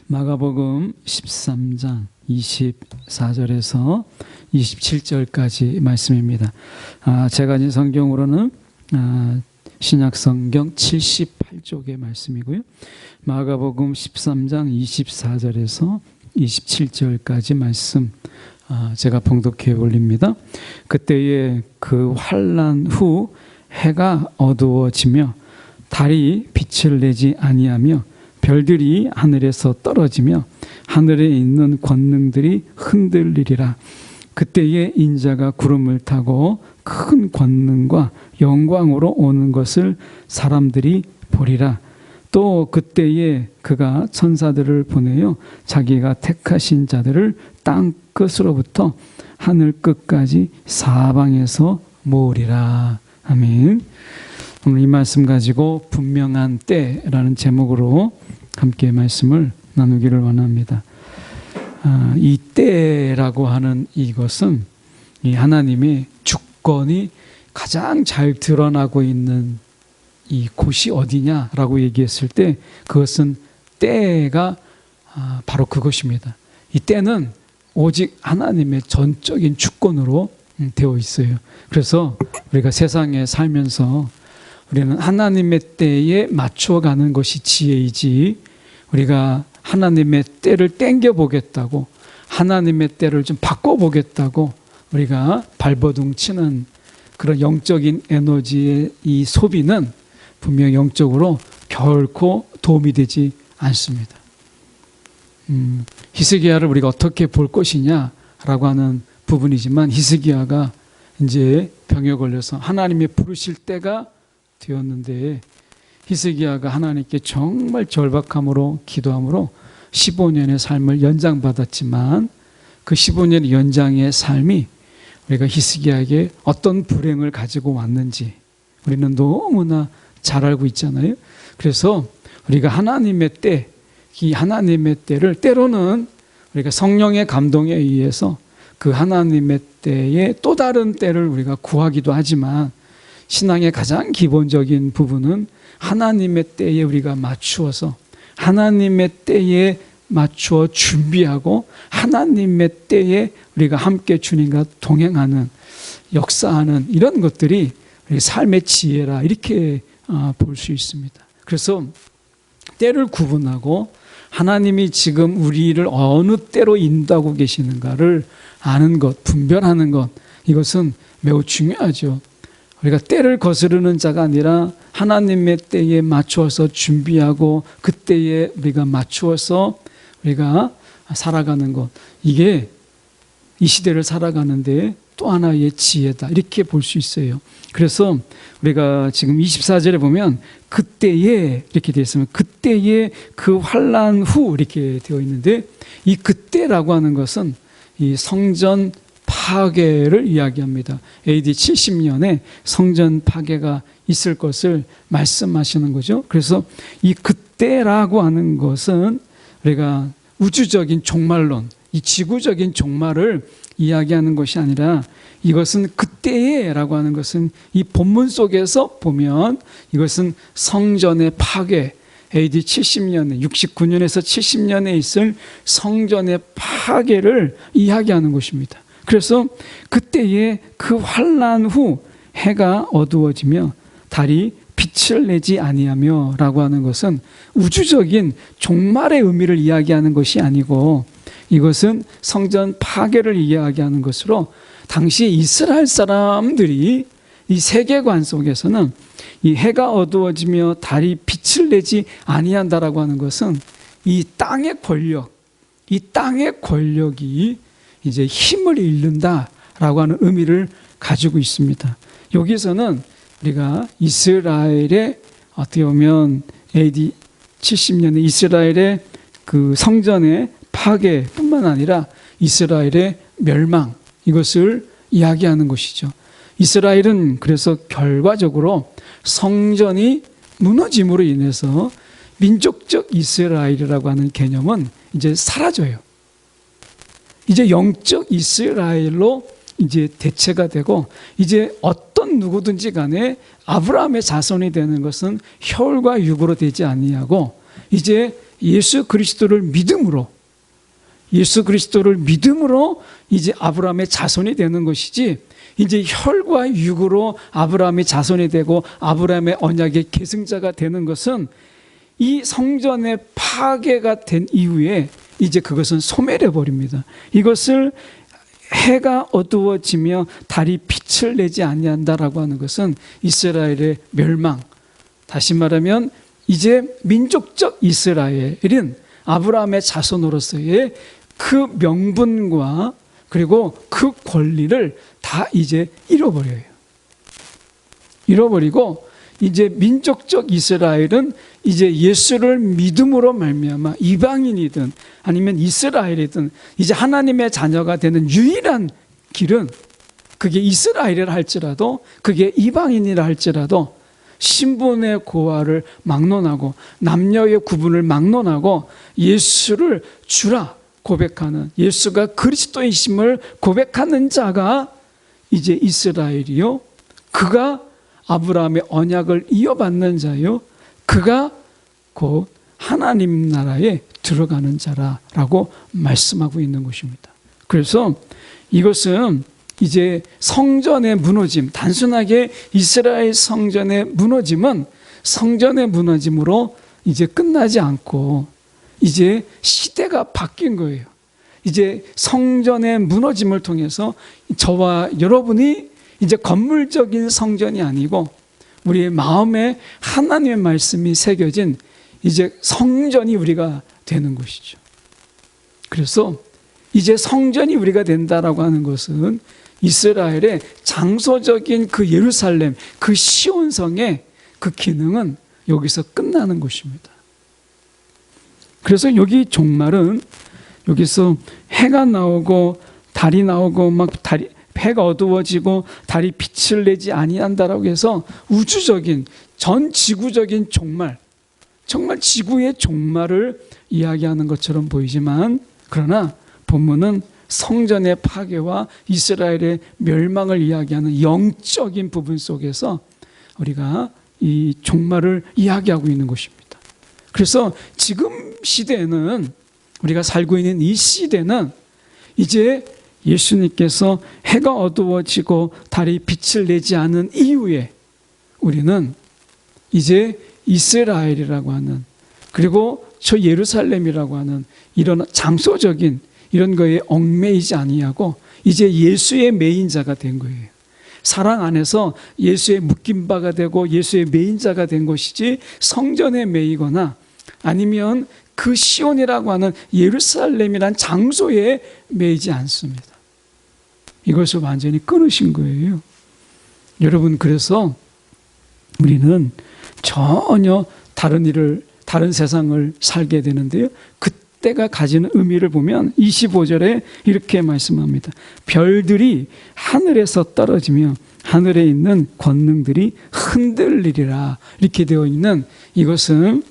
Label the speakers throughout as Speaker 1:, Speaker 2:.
Speaker 1: 마가복음 13장 24절에서 27절까지 말씀입니다. 제가 가진 성경으로는 신약성경 78쪽의 말씀이고요. 마가복음 13장 24절에서 27절까지 말씀 제가 봉독해 올립니다. 그때에 그 환난 후 해가 어두워지며 달이 빛을 내지 아니하며 별들이 하늘에서 떨어지며 하늘에 있는 권능들이 흔들리리라. 그때에 인자가 구름을 타고 큰 권능과 영광으로 오는 것을 사람들이 보리라. 또 그때에 그가 천사들을 보내어 자기가 택하신 자들을 땅 끝으로부터 하늘 끝까지 사방에서 모으리라. 아멘. 오늘 이 말씀 가지고 분명한 때라는 제목으로 함께 말씀을 나누기를 원합니다. 이 때라고 하는 이것은 이 하나님의 주권이 가장 잘 드러나고 있는 이 곳이 어디냐라고 얘기했을 때 그것은 때가 바로 그것입니다. 이 때는 오직 하나님의 전적인 주권으로 되어 있어요. 그래서 우리가 세상에 살면서 우리는 하나님의 때에 맞춰가는 것이 지혜이지, 우리가 하나님의 때를 땡겨보겠다고, 하나님의 때를 좀 바꿔보겠다고 우리가 발버둥 치는 그런 영적인 에너지의 이 소비는 분명 영적으로 결코 도움이 되지 않습니다. 히스기야를 우리가 어떻게 볼 것이냐라고 하는 부분이지만, 히스기야가 이제 병에 걸려서 하나님이 부르실 때가 되었는데, 히스기야가 하나님께 정말 절박함으로 기도함으로 15년의 삶을 연장받았지만, 그 15년의 연장의 삶이 우리가 히스기야에게 어떤 불행을 가지고 왔는지 우리는 너무나 잘 알고 있잖아요. 그래서 우리가 하나님의 때, 이 하나님의 때를 때로는 우리가 성령의 감동에 의해서 그 하나님의 때에 또 다른 때를 우리가 구하기도 하지만, 신앙의 가장 기본적인 부분은 하나님의 때에 우리가 맞추어서 하나님의 때에 맞추어 준비하고 하나님의 때에 우리가 함께 주님과 동행하는, 역사하는 이런 것들이 우리 삶의 지혜라, 이렇게 볼 수 있습니다. 그래서 때를 구분하고 하나님이 지금 우리를 어느 때로 인도하고 계시는가를 아는 것, 분별하는 것, 이것은 매우 중요하죠. 우리가 때를 거스르는 자가 아니라 하나님의 때에 맞추어서 준비하고 그 때에 우리가 맞추어서 우리가 살아가는 것, 이게 이 시대를 살아가는데 또 하나의 지혜다, 이렇게 볼 수 있어요. 그래서 우리가 지금 24절에 보면 그때에 이렇게 되어 있으면 그때에 그 환난 후 이렇게 되어 있는데, 이 그때라고 하는 것은 이 성전 파괴를 이야기합니다. AD 70년에 성전 파괴가 있을 것을 말씀하시는 거죠. 그래서 이 그때라고 하는 것은 우리가 우주적인 종말론, 이 지구적인 종말을 이야기하는 것이 아니라, 이것은 그때에라고 하는 것은 이 본문 속에서 보면 이것은 성전의 파괴, AD 70년에 69년에서 70년에 있을 성전의 파괴를 이야기하는 것입니다. 그래서 그때에 그 환난 후 해가 어두워지며 달이 빛을 내지 아니하며 라고 하는 것은 우주적인 종말의 의미를 이야기하는 것이 아니고, 이것은 성전 파괴를 이야기하는 것으로, 당시 이스라엘 사람들이 이 세계관 속에서는 이 해가 어두워지며 달이 빛을 내지 아니한다라고 하는 것은 이 땅의 권력, 이 땅의 권력이 이제 힘을 잃는다라고 하는 의미를 가지고 있습니다. 여기서는 우리가 이스라엘의 어떻게 보면 AD 70년에 이스라엘의 그 성전의 파괴뿐만 아니라 이스라엘의 멸망, 이것을 이야기하는 것이죠. 이스라엘은 그래서 결과적으로 성전이 무너짐으로 인해서 민족적 이스라엘이라고 하는 개념은 이제 사라져요. 이제 영적 이스라엘로 이제 대체가 되고, 이제 어떤 누구든지 간에 아브라함의 자손이 되는 것은 혈과 육으로 되지 아니하고 이제 예수 그리스도를 믿음으로 이제 아브라함의 자손이 되는 것이지, 이제 혈과 육으로 아브라함의 자손이 되고 아브라함의 언약의 계승자가 되는 것은 이 성전의 파괴가 된 이후에 이제 그것은 소멸해 버립니다. 이것을 해가 어두워지며 달이 빛을 내지 아니한다라고 하는 것은 이스라엘의 멸망, 다시 말하면 이제 민족적 이스라엘은 아브라함의 자손으로서의 그 명분과 그리고 그 권리를 다 이제 잃어버려요. 잃어버리고 이제 민족적 이스라엘은 이제 예수를 믿음으로 말미암아 이방인이든 아니면 이스라엘이든 이제 하나님의 자녀가 되는 유일한 길은, 그게 이스라엘이라 할지라도 그게 이방인이라 할지라도 신분의 고하를 막론하고 남녀의 구분을 막론하고 예수를 주라 고백하는, 예수가 그리스도이심을 고백하는 자가 이제 이스라엘이요, 그가 아브라함의 언약을 이어받는 자요, 그가 곧 하나님 나라에 들어가는 자라고 말씀하고 있는 것입니다. 그래서 이것은 이제 성전의 무너짐, 단순하게 이스라엘 성전의 무너짐은 성전의 무너짐으로 이제 끝나지 않고 이제 시대가 바뀐 거예요. 이제 성전의 무너짐을 통해서 저와 여러분이 이제 건물적인 성전이 아니고 우리의 마음에 하나님의 말씀이 새겨진 이제 성전이 우리가 되는 것이죠. 그래서 이제 성전이 우리가 된다라고 하는 것은 이스라엘의 장소적인 그 예루살렘, 그 시온성의 그 기능은 여기서 끝나는 것입니다. 그래서 여기 종말은 여기서 해가 나오고 달이 나오고 해가 어두워지고 달이 빛을 내지 아니한다라고 해서 우주적인 전 지구적인 종말, 정말 지구의 종말을 이야기하는 것처럼 보이지만, 그러나 본문은 성전의 파괴와 이스라엘의 멸망을 이야기하는 영적인 부분 속에서 우리가 이 종말을 이야기하고 있는 것입니다. 그래서 지금 시대에는, 우리가 살고 있는 이 시대는 이제 예수님께서 해가 어두워지고 달이 빛을 내지 않은 이후에 우리는 이제 이스라엘이라고 하는, 그리고 저 예루살렘이라고 하는 이런 장소적인 이런 거에 얽매이지 아니하고 이제 예수의 메인자가 된 거예요. 사랑 안에서 예수의 묶인 바가 되고 예수의 메인자가 된 것이지, 성전에 매이거나 아니면 그 시온이라고 하는 예루살렘이란 장소에 매이지 않습니다. 이것을 완전히 끊으신 거예요. 여러분, 그래서 우리는 전혀 다른 세상을 살게 되는데요, 그때가 가지는 의미를 보면 25절에 이렇게 말씀합니다. 별들이 하늘에서 떨어지며 하늘에 있는 권능들이 흔들리리라, 이렇게 되어 있는, 이것은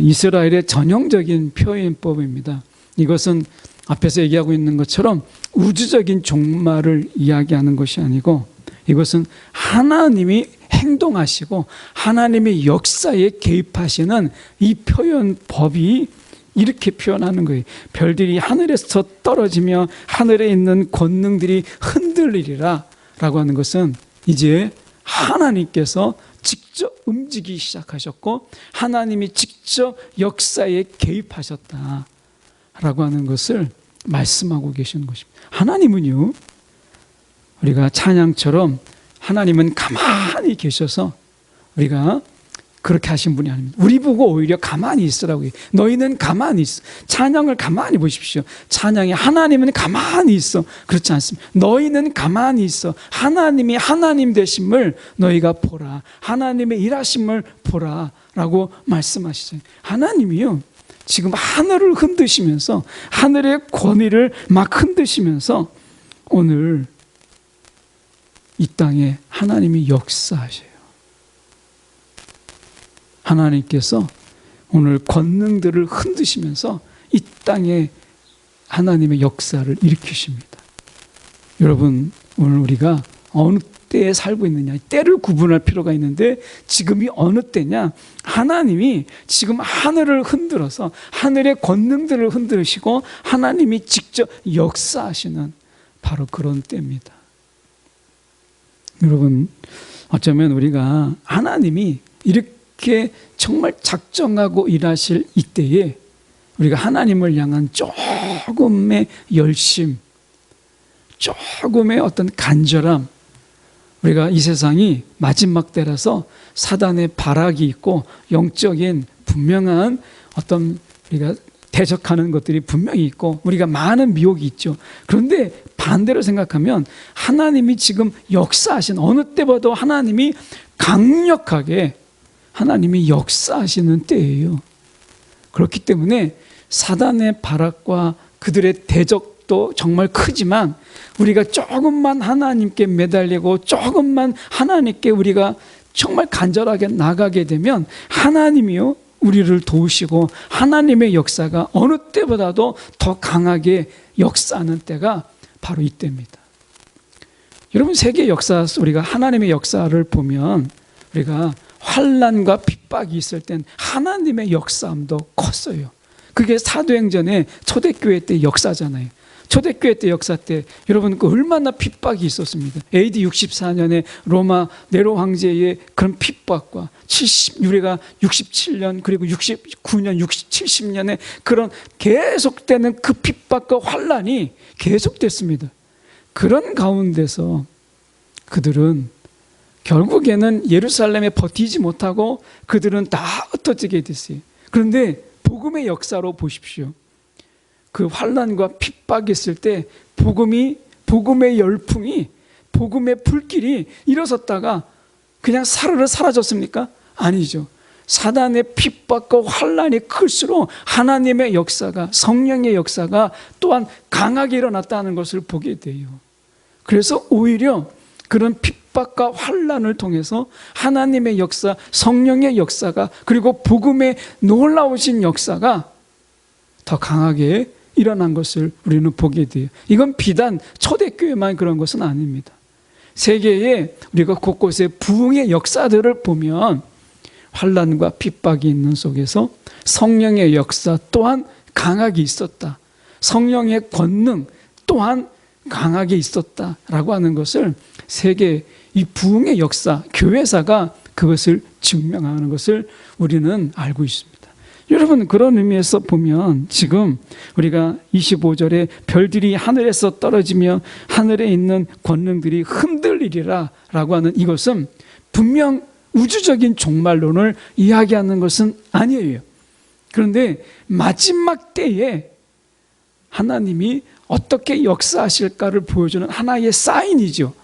Speaker 1: 이스라엘의 전형적인 표현법입니다. 이것은 앞에서 얘기하고 있는 것처럼 우주적인 종말을 이야기하는 것이 아니고, 이것은 하나님이 행동하시고 하나님의 역사에 개입하시는 이 표현법이 이렇게 표현하는 거예요. 별들이 하늘에서 떨어지며 하늘에 있는 권능들이 흔들리리라 라고 하는 것은 이제 하나님께서 직접 움직이기 시작하셨고 하나님이 직접 역사에 개입하셨다 라고 하는 것을 말씀하고 계시는 것입니다. 하나님은요, 우리가 찬양처럼 하나님은 가만히 계셔서 우리가 그렇게 하신 분이 아닙니다. 우리 보고 오히려 가만히 있으라고 해요. 너희는 가만히 있어. 찬양을 가만히 보십시오. 찬양이 하나님은 가만히 있어. 그렇지 않습니다. 너희는 가만히 있어. 하나님이 하나님 되심을 너희가 보라. 하나님의 일하심을 보라 라고 말씀하시죠. 하나님이요, 지금 하늘을 흔드시면서 하늘의 권위를 막 흔드시면서 오늘 이 땅에 하나님이 역사하셔요. 하나님께서 오늘 권능들을 흔드시면서 이 땅에 하나님의 역사를 일으키십니다. 여러분, 오늘 우리가 때에 살고 있느냐, 때를 구분할 필요가 있는데 지금이 어느 때냐? 하나님이 지금 하늘을 흔들어서 하늘의 권능들을 흔들으시고 하나님이 직접 역사하시는 바로 그런 때입니다. 여러분, 어쩌면 우리가 하나님이 이렇게 정말 작정하고 일하실 이때에 우리가 하나님을 향한 조금의 열심, 조금의 어떤 간절함, 우리가 이 세상이 마지막 때라서 사단의 발악이 있고 영적인 분명한 어떤 우리가 대적하는 것들이 분명히 있고 우리가 많은 미혹이 있죠. 그런데 반대로 생각하면 하나님이 지금 역사하신 어느 때보다도 하나님이 강력하게 하나님이 역사하시는 때예요. 그렇기 때문에 사단의 발악과 그들의 대적도 정말 크지만 우리가 조금만 하나님께 매달리고 조금만 하나님께 우리가 정말 간절하게 나가게 되면 하나님이요 우리를 도우시고 하나님의 역사가 어느 때보다도 더 강하게 역사하는 때가 바로 이때입니다. 여러분, 세계 역사, 우리가 하나님의 역사를 보면 우리가 환난과 핍박이 있을 땐 하나님의 역사함도 컸어요. 그게 사도행전의 초대교회 때 역사잖아요. 초대교회 때 역사 때 여러분 그 얼마나 핍박이 있었습니다. AD 64년에 로마 네로 황제의 그런 핍박과 우리가 67년 그리고 69년, 70년에 그런 계속되는 그 핍박과 환난이 계속됐습니다. 그런 가운데서 그들은 결국에는 예루살렘에 버티지 못하고 그들은 다 흩어지게 됐어요. 그런데 복음의 역사로 보십시오. 그 환난과 핍박이 있을 때 복음의 열풍이, 복음의 불길이 일어섰다가 그냥 사르르 사라졌습니까? 아니죠. 사단의 핍박과 환난이 클수록 하나님의 역사가, 성령의 역사가 또한 강하게 일어났다는 것을 보게 돼요. 그래서 오히려 그런 핍박과 환난을 통해서 하나님의 역사, 성령의 역사가 그리고 복음의 놀라우신 역사가 더 강하게 일어난 것을 우리는 보게 돼요. 이건 비단 초대교회만 그런 것은 아닙니다. 세계에 우리가 곳곳에 부흥의 역사들을 보면 환난과 핍박이 있는 속에서 성령의 역사 또한 강하게 있었다. 성령의 권능 또한 강하게 있었다라고 하는 것을 세계 이 부흥의 역사, 교회사가 그것을 증명하는 것을 우리는 알고 있습니다. 여러분, 그런 의미에서 보면 지금 우리가 25절에 별들이 하늘에서 떨어지며 하늘에 있는 권능들이 흔들리리라 라고 하는 이것은 분명 우주적인 종말론을 이야기하는 것은 아니에요. 그런데 마지막 때에 하나님이 어떻게 역사하실까를 보여주는 하나의 사인이죠.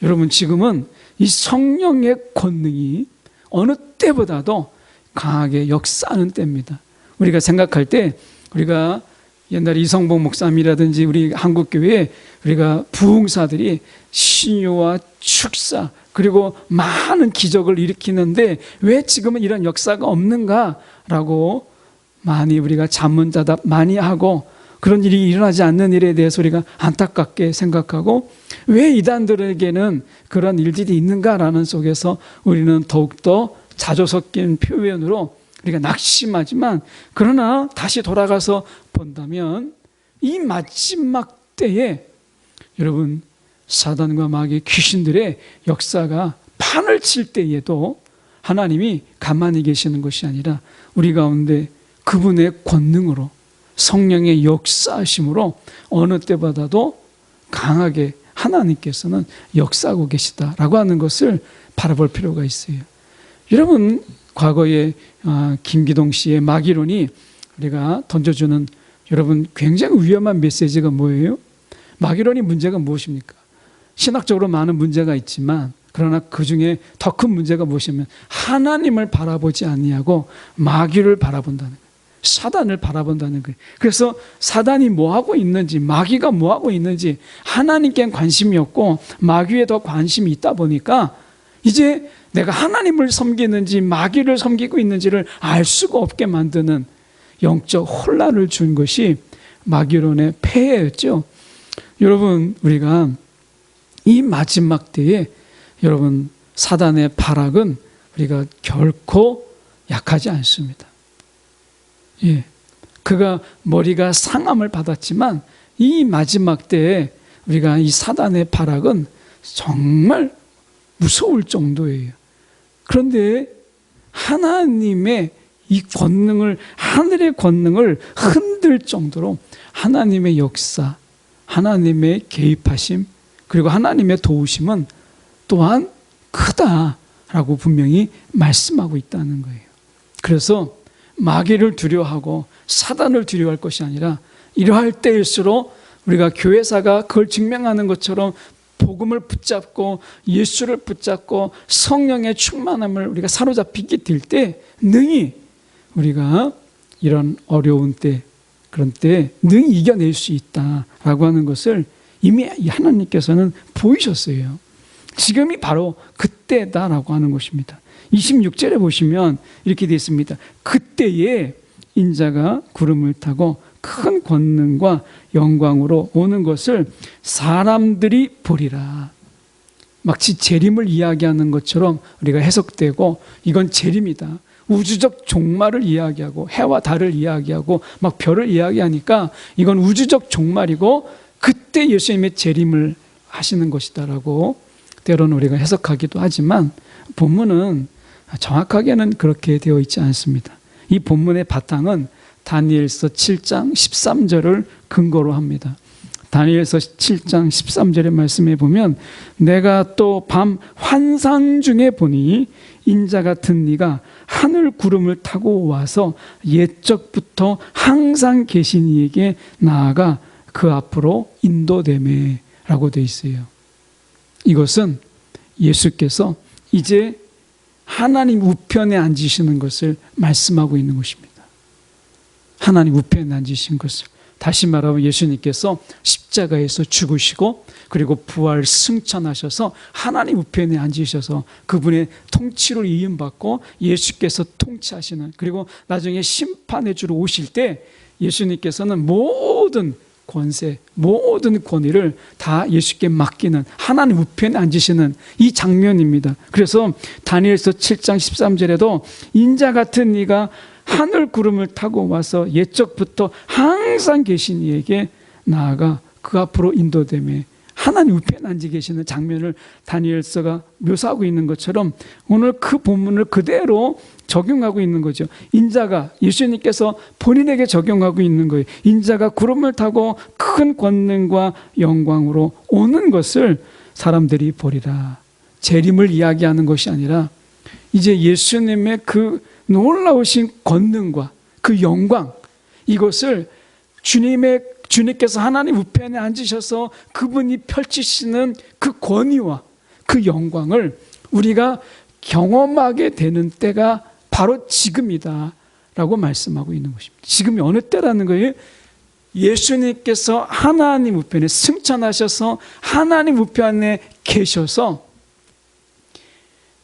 Speaker 1: 여러분, 지금은 이 성령의 권능이 어느 때보다도 강하게 역사하는 때입니다. 우리가 생각할 때 우리가 옛날에 이성복 목사님이라든지 우리 한국교회에 우리가 부흥사들이 신유와 축사 그리고 많은 기적을 일으키는데 왜 지금은 이런 역사가 없는가라고 많이 우리가 자문자답 많이 하고 그런 일이 일어나지 않는 일에 대해서 우리가 안타깝게 생각하고 왜 이단들에게는 그런 일들이 있는가라는 속에서 우리는 더욱더 자조 섞인 표현으로 우리가 낙심하지만 그러나 다시 돌아가서 본다면 이 마지막 때에 여러분 사단과 마귀 귀신들의 역사가 판을 칠 때에도 하나님이 가만히 계시는 것이 아니라 우리 가운데 그분의 권능으로 성령의 역사하심으로 어느 때보다도 강하게 하나님께서는 역사하고 계시다라고 하는 것을 바라볼 필요가 있어요. 여러분, 과거에 김기동 씨의 마귀론이 우리가 던져주는 여러분 굉장히 위험한 메시지가 뭐예요? 마귀론이 문제가 무엇입니까? 신학적으로 많은 문제가 있지만 그러나 그 중에 더 큰 문제가 무엇이냐면 하나님을 바라보지 아니하고 마귀를 바라본다는 거예요. 사단을 바라본다는 거예요. 그래서 사단이 뭐하고 있는지 마귀가 뭐하고 있는지 하나님께는 관심이 없고 마귀에 더 관심이 있다 보니까 이제 내가 하나님을 섬기는지 마귀를 섬기고 있는지를 알 수가 없게 만드는 영적 혼란을 준 것이 마귀론의 폐해였죠. 여러분, 우리가 이 마지막 때에 여러분, 사단의 발악은 우리가 결코 약하지 않습니다. 예, 그가 머리가 상함을 받았지만 이 마지막 때에 우리가 이 사단의 발악은 정말 무서울 정도예요. 그런데 하나님의 이 권능을, 하늘의 권능을 흔들 정도로 하나님의 역사, 하나님의 개입하심, 그리고 하나님의 도우심은 또한 크다라고 분명히 말씀하고 있다는 거예요. 그래서 마귀를 두려워하고 사단을 두려워할 것이 아니라 이러할 때일수록 우리가 교회사가 그걸 증명하는 것처럼 복음을 붙잡고 예수를 붙잡고 성령의 충만함을 우리가 사로잡히게 될 때 능히 우리가 이런 어려운 때, 그런 때 능히 이겨낼 수 있다라고 하는 것을 이미 하나님께서는 보이셨어요. 지금이 바로 그때다라고 하는 것입니다. 26절에 보시면 이렇게 되어 있습니다. 그때에 인자가 구름을 타고 큰 권능과 영광으로 오는 것을 사람들이 보리라. 마치 재림을 이야기하는 것처럼 우리가 해석되고, 이건 재림이다, 우주적 종말을 이야기하고 해와 달을 이야기하고 막 별을 이야기하니까 이건 우주적 종말이고 그때 예수님의 재림을 하시는 것이다라고 때로는 우리가 해석하기도 하지만 본문은 정확하게는 그렇게 되어 있지 않습니다. 이 본문의 바탕은 다니엘서 7장 13절을 근거로 합니다. 다니엘서 7장 13절의 말씀에 보면 내가 또 밤 환상 중에 보니 인자 같은 이가 하늘 구름을 타고 와서 옛적부터 항상 계신 이에게 나아가 그 앞으로 인도되매 라고 되어 있어요. 이것은 예수께서 이제 하나님 우편에 앉으시는 것을 말씀하고 있는 것입니다. 하나님 우편에 앉으신 것을, 다시 말하면 예수님께서 십자가에서 죽으시고 그리고 부활 승천하셔서 하나님 우편에 앉으셔서 그분의 통치로 이임받고 예수께서 통치하시는, 그리고 나중에 심판의 주로 오실 때 예수님께서는 모든 권세, 모든 권위를 다 예수께 맡기는 하나님 우편에 앉으시는 이 장면입니다. 그래서 다니엘서 7장 13절에도 인자 같은 이가 하늘 구름을 타고 와서 옛적부터 항상 계신 이에게 나아가 그 앞으로 인도되매, 하나님 우편에 앉아 계시는 장면을 다니엘서가 묘사하고 있는 것처럼 오늘 그 본문을 그대로 적용하고 있는 거죠. 인자가, 예수님께서 본인에게 적용하고 있는 거예요. 인자가 구름을 타고 큰 권능과 영광으로 오는 것을 사람들이 보리라. 재림을 이야기하는 것이 아니라 이제 예수님의 그 놀라우신 권능과 그 영광, 이것을 주님께서 하나님 우편에 앉으셔서 그분이 펼치시는 그 권위와 그 영광을 우리가 경험하게 되는 때가 바로 지금이다 라고 말씀하고 있는 것입니다. 지금이 어느 때라는 거예요? 예수님께서 하나님 우편에 승천하셔서 하나님 우편에 계셔서,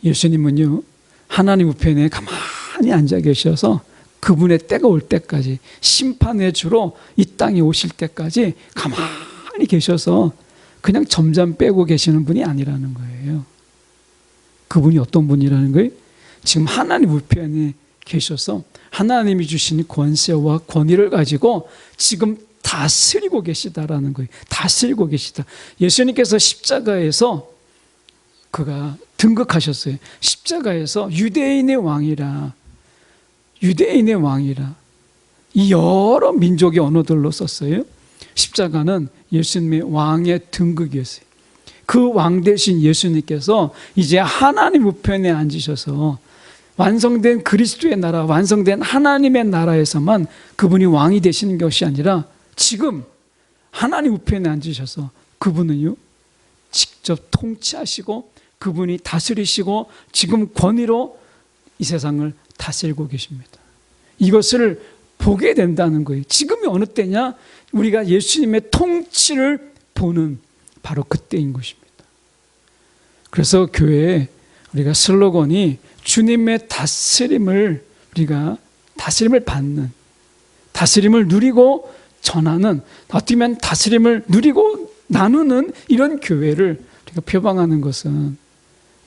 Speaker 1: 예수님은요 하나님 우편에 가만히 앉아 계셔서 그분의 때가 올 때까지, 심판의 주로 이 땅에 오실 때까지 가만히 계셔서 그냥 점점 빼고 계시는 분이 아니라는 거예요. 그분이 어떤 분이라는 거예요? 지금 하나님 우편에 계셔서 하나님이 주신 권세와 권위를 가지고 지금 다스리고 계시다라는 거예요. 다스리고 계시다. 예수님께서 십자가에서 그가 등극하셨어요. 십자가에서 유대인의 왕이라, 유대인의 왕이라, 이 여러 민족의 언어들로 썼어요. 십자가는 예수님의 왕의 등극이었어요. 그 왕 대신 예수님께서 이제 하나님 우편에 앉으셔서 완성된 그리스도의 나라, 완성된 하나님의 나라에서만 그분이 왕이 되시는 것이 아니라 지금 하나님 우편에 앉으셔서 그분은요 직접 통치하시고 그분이 다스리시고 지금 권위로 이 세상을 다스리고 계십니다. 이것을 보게 된다는 거예요. 지금이 어느 때냐? 우리가 예수님의 통치를 보는 바로 그때인 것입니다. 그래서 교회에 우리가 슬로건이 주님의 다스림을, 우리가 다스림을 받는, 다스림을 누리고 전하는, 어떻게 보면 다스림을 누리고 나누는 이런 교회를 우리가 표방하는 것은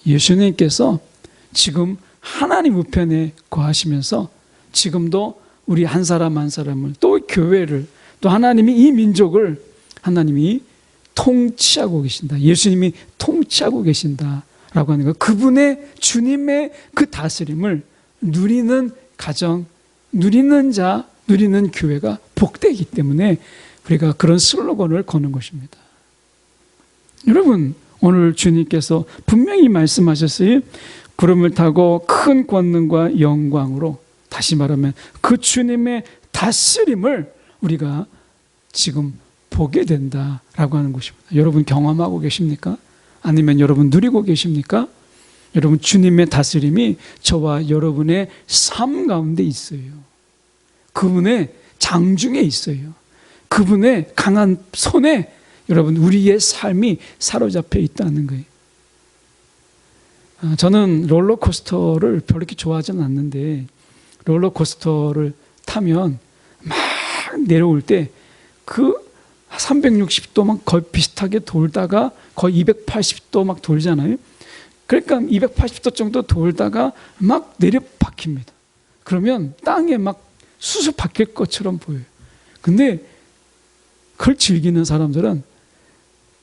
Speaker 1: 예수님께서 지금 하나님 우편에 거하시면서 지금도 우리 한 사람 한 사람을, 또 교회를, 또 하나님이 이 민족을 하나님이 통치하고 계신다. 예수님이 통치하고 계신다라고 하는 것. 그분의, 주님의 그 다스림을 누리는 가정, 누리는 자, 누리는 교회가 복되기 때문에 우리가 그런 슬로건을 거는 것입니다. 여러분, 오늘 주님께서 분명히 말씀하셨어요. 구름을 타고 큰 권능과 영광으로, 다시 말하면 그 주님의 다스림을 우리가 지금 보게 된다라고 하는 것입니다. 여러분 경험하고 계십니까? 아니면 여러분 누리고 계십니까? 여러분, 주님의 다스림이 저와 여러분의 삶 가운데 있어요. 그분의 장중에 있어요. 그분의 강한 손에 여러분 우리의 삶이 사로잡혀 있다는 거예요. 저는 롤러코스터를 별로 이렇게 좋아하지는 않는데, 롤러코스터를 타면 막 내려올 때 그 360도 막 거의 비슷하게 돌다가 거의 280도 막 돌잖아요. 그러니까 280도 정도 돌다가 막 내려 박힙니다. 그러면 땅에 막 수수 박힐 것처럼 보여요. 근데 그걸 즐기는 사람들은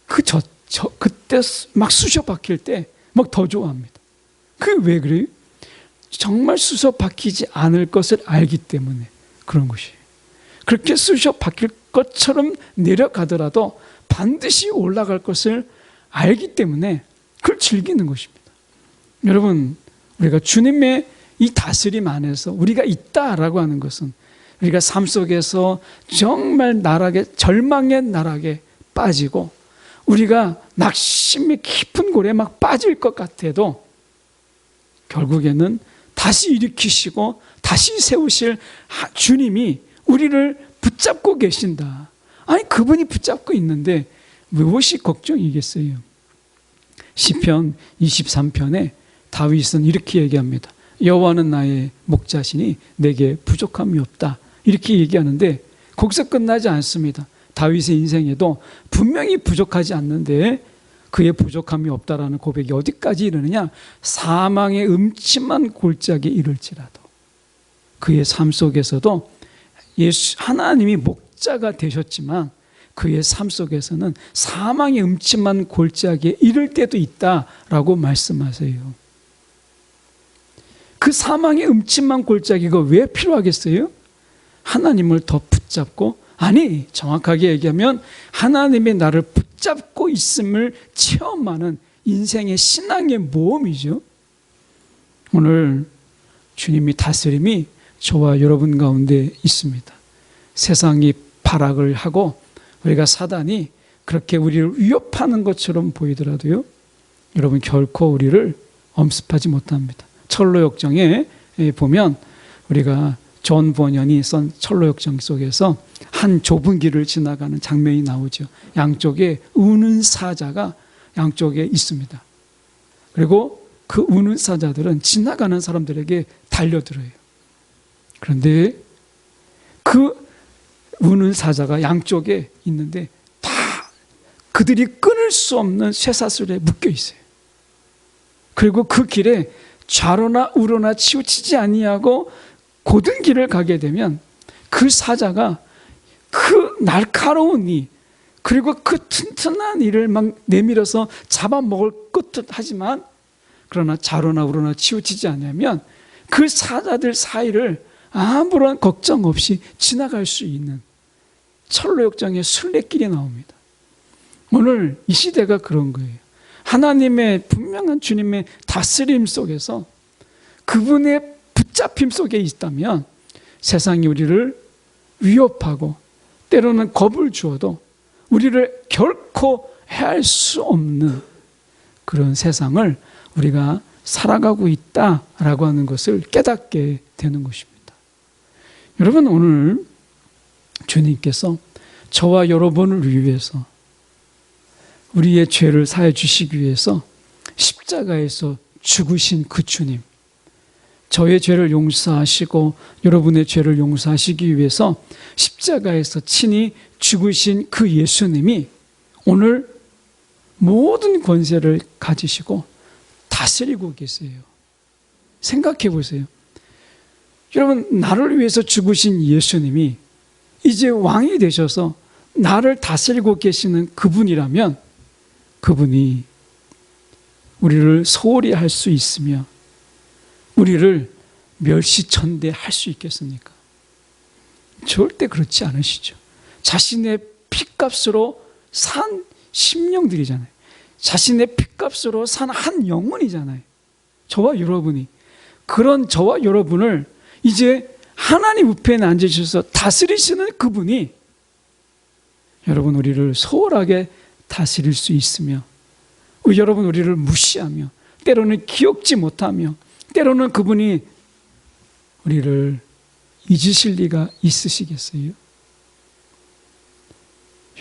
Speaker 1: 그때 막 쑤셔 박힐 때 막 더 좋아합니다. 그게 왜 그래요? 정말 쑤셔 박히지 않을 것을 알기 때문에 그런 것이에요. 그렇게 쑤셔 박힐 것처럼 내려가더라도 반드시 올라갈 것을 알기 때문에 그걸 즐기는 것입니다. 여러분, 우리가 주님의 이 다스림 안에서 우리가 있다라고 하는 것은 우리가 삶 속에서 정말 나락에, 절망의 나락에 빠지고 우리가 낙심의 깊은 골에 막 빠질 것 같아도 결국에는 다시 일으키시고 다시 세우실 주님이 우리를 붙잡고 계신다. 아니, 그분이 붙잡고 있는데 무엇이 걱정이겠어요? 시편 23편에 다윗은 이렇게 얘기합니다. 여호와는 나의 목자시니 내게 부족함이 없다. 이렇게 얘기하는데 거기서 끝나지 않습니다. 다윗의 인생에도 분명히 부족하지 않는데 그의 부족함이 없다라는 고백이 어디까지 이르느냐? 사망의 음침한 골짜기에 이를지라도. 그의 삶 속에서도 하나님이 목자가 되셨지만 그의 삶 속에서는 사망의 음침한 골짜기에 이를 때도 있다라고 말씀하세요. 그 사망의 음침한 골짜기가 왜 필요하겠어요? 하나님을 더 붙잡고, 아니 정확하게 얘기하면 하나님이 나를 붙잡고 있음을 체험하는 인생의 신앙의 모험이죠. 오늘 주님이 다스림이 저와 여러분 가운데 있습니다. 세상이 발악을 하고 우리가 사단이 그렇게 우리를 위협하는 것처럼 보이더라도요, 여러분 결코 우리를 엄습하지 못합니다. 철로역정에 보면 우리가 존 버년이 쓴 철로역정 속에서 한 좁은 길을 지나가는 장면이 나오죠. 양쪽에 우는 사자가 양쪽에 있습니다. 그리고 그 우는 사자들은 지나가는 사람들에게 달려들어요. 그런데 그 우는 사자가 양쪽에 있는데 다 그들이 끊을 수 없는 쇠사슬에 묶여 있어요. 그리고 그 길에 좌로나 우로나 치우치지 아니하고 고든 길을 가게 되면 그 사자가 그 날카로운 이, 그리고 그 튼튼한 이를 막 내밀어서 잡아먹을 듯 하지만, 그러나 좌로나 우로나 치우치지 않으면 그 사자들 사이를 아무런 걱정 없이 지나갈 수 있는 철로역정의 순례길이 나옵니다. 오늘 이 시대가 그런 거예요. 하나님의 분명한 주님의 다스림 속에서, 그분의 붙잡힘 속에 있다면 세상이 우리를 위협하고 때로는 겁을 주어도 우리를 결코 해할 수 없는 그런 세상을 우리가 살아가고 있다라고 하는 것을 깨닫게 되는 것입니다. 여러분, 오늘 주님께서 저와 여러분을 위해서, 우리의 죄를 사해 주시기 위해서 십자가에서 죽으신 그 주님, 저의 죄를 용서하시고 여러분의 죄를 용서하시기 위해서 십자가에서 친히 죽으신 그 예수님이 오늘 모든 권세를 가지시고 다스리고 계세요. 생각해 보세요. 여러분, 나를 위해서 죽으신 예수님이 이제 왕이 되셔서 나를 다스리고 계시는 그분이라면 그분이 우리를 소홀히 할 수 있으며 우리를 멸시천대할 수 있겠습니까? 절대 그렇지 않으시죠. 자신의 피값으로 산 심령들이잖아요. 자신의 피값으로 산 한 영혼이잖아요. 저와 여러분이. 그런 저와 여러분을 이제 하나님 우편에 앉으셔서 다스리시는 그분이 여러분 우리를 소홀하게 다스릴 수 있으며 여러분 우리를 무시하며 때로는 기억지 못하며 때로는 그분이 우리를 잊으실 리가 있으시겠어요?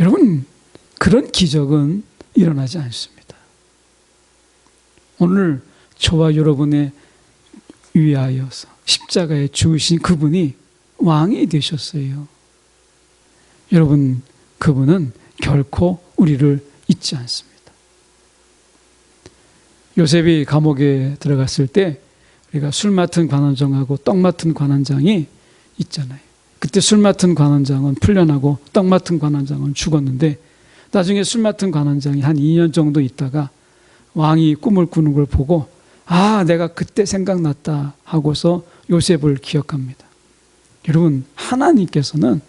Speaker 1: 여러분, 그런 기적은 일어나지 않습니다. 오늘 저와 여러분의 위하여서 십자가에 죽으신 그분이 왕이 되셨어요. 여러분, 그분은 결코 우리를 잊지 않습니다. 요셉이 감옥에 들어갔을 때 우리가 술 맡은 관원장하고 떡 맡은 관원장이 있잖아요. 그때 술 맡은 관원장은 풀려나고 떡 맡은 관원장은 죽었는데 나중에 술 맡은 관원장이 한 2년 정도 있다가 왕이 꿈을 꾸는 걸 보고 아, 내가 그때 생각났다 하고서 요셉을 기억합니다. 여러분, 하나님께서는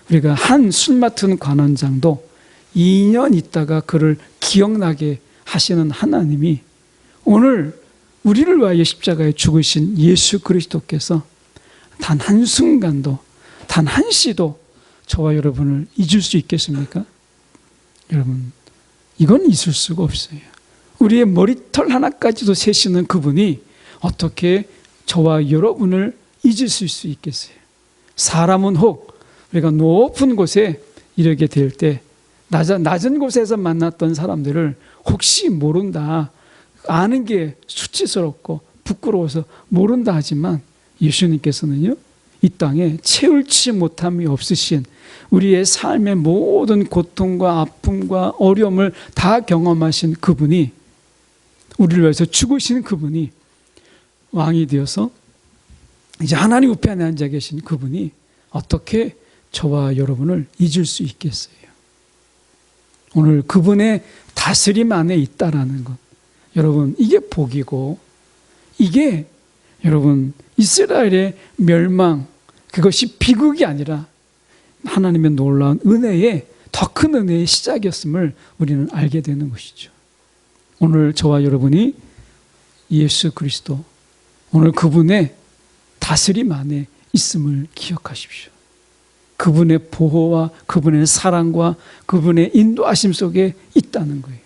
Speaker 1: 우리가 한 술 맡은 관원장도 2년 있다가 그를 기억나게 하시는 하나님이 오늘 우리를 위하여 십자가에 죽으신 예수 그리스도께서 단 한순간도 단 한시도 저와 여러분을 잊을 수 있겠습니까? 여러분, 이건 있을 수가 없어요. 우리의 머리털 하나까지도 세시는 그분이 어떻게 저와 여러분을 잊으실 수 있겠어요? 사람은 혹 우리가 높은 곳에 이르게 될 때 낮은 곳에서 만났던 사람들을 혹시 모른다, 아는 게 수치스럽고 부끄러워서 모른다 하지만 예수님께서는요, 이 땅에 채울지 못함이 없으신 우리의 삶의 모든 고통과 아픔과 어려움을 다 경험하신 그분이, 우리를 위해서 죽으신 그분이 왕이 되어서 이제 하나님 우편에 앉아 계신 그분이 어떻게 저와 여러분을 잊을 수 있겠어요? 오늘 그분의 다스림 안에 있다라는 것, 여러분, 이게 복이고, 이게 여러분 이스라엘의 멸망, 그것이 비극이 아니라 하나님의 놀라운 은혜의 더 큰 은혜의 시작이었음을 우리는 알게 되는 것이죠. 오늘 저와 여러분이 예수 그리스도, 오늘 그분의 다스림 안에 있음을 기억하십시오. 그분의 보호와 그분의 사랑과 그분의 인도하심 속에 있다는 거예요.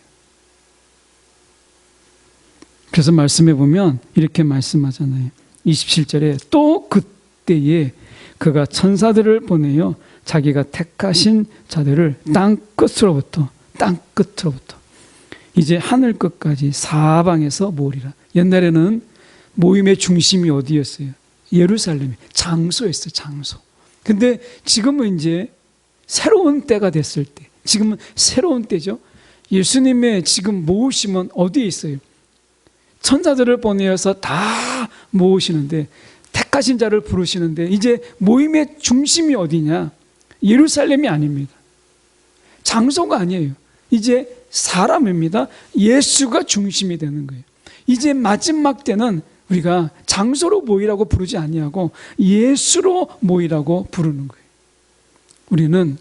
Speaker 1: 그래서 말씀해 보면 이렇게 말씀하잖아요. 27절에 또 그때에 그가 천사들을 보내어 자기가 택하신 자들을 땅 끝으로부터 이제 하늘 끝까지 사방에서 모으리라. 옛날에는 모임의 중심이 어디였어요? 예루살렘, 장소였어요. 장소. 근데 지금은 이제 새로운 때가 됐을 때, 지금은 새로운 때죠. 예수님의 지금 모으심은 어디에 있어요? 천사들을 보내어서 다 모으시는데, 택하신 자를 부르시는데, 이제 모임의 중심이 어디냐? 예루살렘이 아닙니다. 장소가 아니에요. 이제 사람입니다. 예수가 중심이 되는 거예요. 이제 마지막 때는 우리가 장소로 모이라고 부르지 아니하고 예수로 모이라고 부르는 거예요. 우리는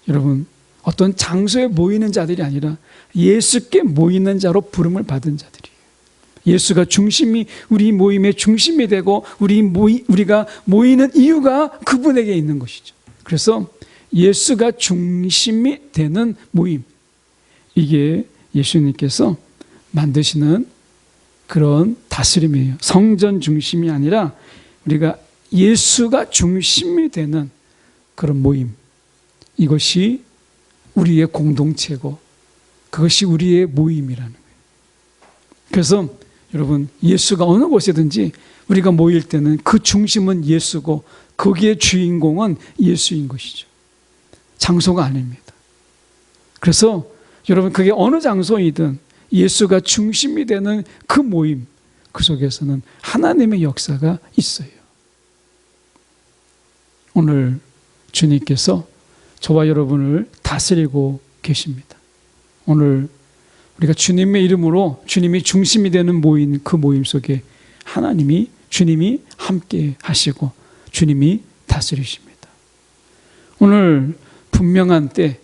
Speaker 1: 여러분 어떤 장소에 모이는 자들이 아니라 예수께 모이는 자로 부름을 받은 자들이에요. 예수가 중심이, 우리 모임의 중심이 되고 우리가 모이는 이유가 그분에게 있는 것이죠. 그래서 예수가 중심이 되는 모임, 이게 예수님께서 만드시는 그런 다스림이에요. 성전 중심이 아니라 우리가 예수가 중심이 되는 그런 모임, 이것이 우리의 공동체고 그것이 우리의 모임이라는 거예요. 그래서 여러분, 예수가 어느 곳에든지 우리가 모일 때는 그 중심은 예수고 거기에 주인공은 예수인 것이죠. 장소가 아닙니다. 그래서 여러분, 그게 어느 장소이든 예수가 중심이 되는 그 모임, 그 속에서는 하나님의 역사가 있어요. 오늘 주님께서 저와 여러분을 다스리고 계십니다. 오늘 우리가 주님의 이름으로 주님이 중심이 되는 모임, 그 모임 속에 주님이 함께 하시고 주님이 다스리십니다. 오늘 분명한 때,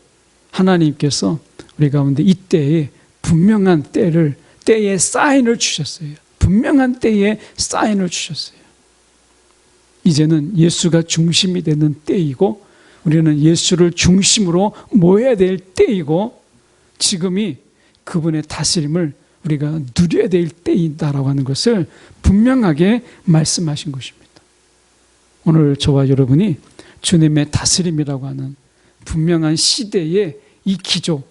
Speaker 1: 하나님께서 우리 가운데 이때에 분명한 때의 사인을 주셨어요. 분명한 때에 사인을 주셨어요. 이제는 예수가 중심이 되는 때이고 우리는 예수를 중심으로 모여야 될 때이고 지금이 그분의 다스림을 우리가 누려야 될 때이다라고 하는 것을 분명하게 말씀하신 것입니다. 오늘 저와 여러분이 주님의 다스림이라고 하는 분명한 시대의 이 기조,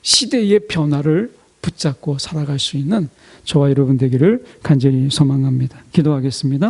Speaker 1: 시대의 변화를 붙잡고 살아갈 수 있는 저와 여러분 되기를 간절히 소망합니다. 기도하겠습니다.